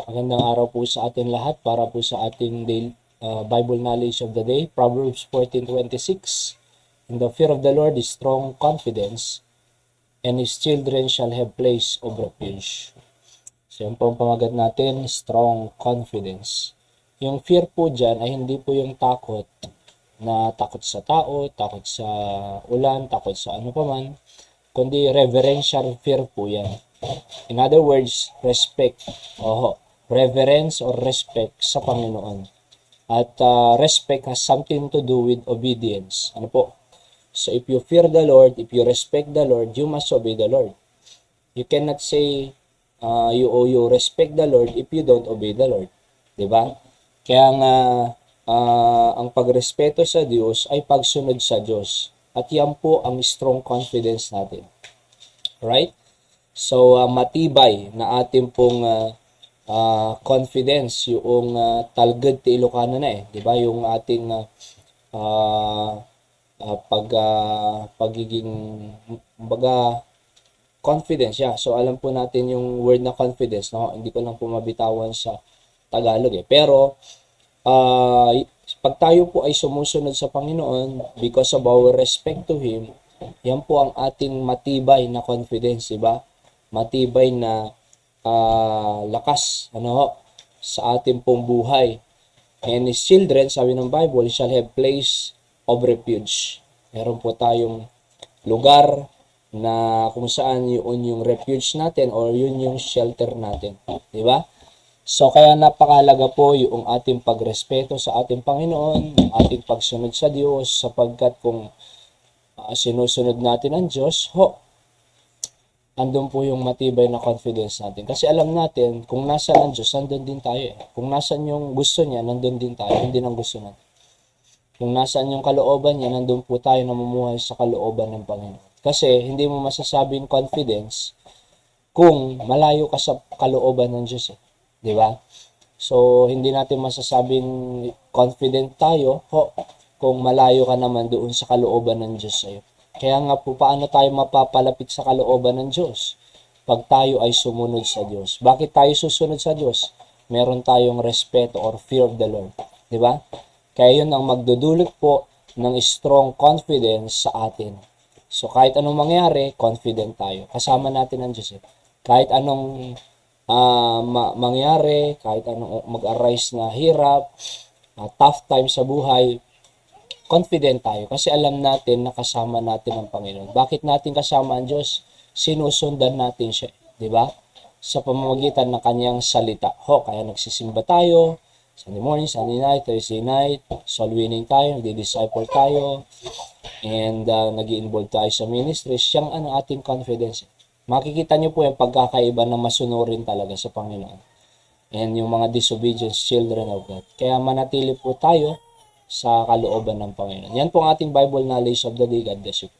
Magandang araw po sa atin lahat para po sa ating Bible knowledge of the day. Proverbs 14:26. In the fear of the Lord is strong confidence, and his children shall have place of refuge. So yun po ang pamagat natin, strong confidence. Yung fear po dyan ay hindi po yung takot na takot sa tao, takot sa ulan, takot sa ano paman, kundi reverential fear po yan. In other words, respect. Reverence or respect sa Panginoon. At respect has something to do with obedience. Ano po? So if you fear the Lord, if you respect the Lord, you must obey the Lord. You cannot say you respect the Lord if you don't obey the Lord. Diba? Kaya nga, ang pagrespeto sa Diyos ay pagsunod sa Diyos. At yan po ang strong confidence natin. Right? So, matibay na ating pong confidence, yung talgad ti Ilocano na di ba? Yung ating pagiging baga confidence, So, alam po natin yung word na confidence, no? Hindi ko lang po mabitawan sa Tagalog Pero, pag tayo po ay sumusunod sa Panginoon because of our respect to Him, yan po ang ating matibay na confidence, diba? Matibay na lakas sa ating pong buhay. And his children, sabi ng Bible, shall have place of refuge. Meron po tayong lugar na kung saan yun yung refuge natin or yun yung shelter natin. Diba? So, kaya napakalaga po yung ating pagrespeto sa ating Panginoon, yung ating pagsunod sa Diyos, sapagkat kung sinusunod natin ang Diyos, andun po yung matibay na confidence natin. Kasi alam natin, kung nasa ang Diyos, nandun din tayo Kung nasaan yung gusto niya, nandun din tayo, hindi ang gusto natin. Kung nasaan yung kalooban niya, nandun po tayo namumuhay sa kalooban ng Panginoon. Kasi hindi mo masasabing confidence kung malayo ka sa kalooban ng Diyos Di ba? So, hindi natin masasabing confident tayo kung malayo ka naman doon sa kalooban ng Diyos sa'yo. Kaya nga po, paano tayo mapapalapit sa kalooban ng Diyos? Pag tayo ay sumunod sa Diyos. Bakit tayo susunod sa Diyos? Meron tayong respeto or fear of the Lord. Di ba? Kaya yun ang magdudulot po ng strong confidence sa atin. So, kahit anong mangyari, confident tayo. Kasama natin ang Diyos Kahit anong mangyari, kahit anong mag-arise na hirap, tough time sa buhay, confident tayo kasi alam natin na kasama natin ang Panginoon. Bakit natin kasama ang Diyos? Sinusundan natin siya, di ba? Sa pamamagitan ng kanyang salita. Kaya nagsisimba tayo, Sunday morning, Sunday night, Thursday night, soul winning tayo, nagdi-disciple tayo, and nag-i-involve tayo sa ministry. Siyang ating confidence. Makikita niyo po yung pagkakaiba na masunurin talaga sa Panginoon. And yung mga disobedience children of God. Kaya manatili po tayo sa kalooban ng Panginoon. Yan po ang ating Bible knowledge of the day. God bless you.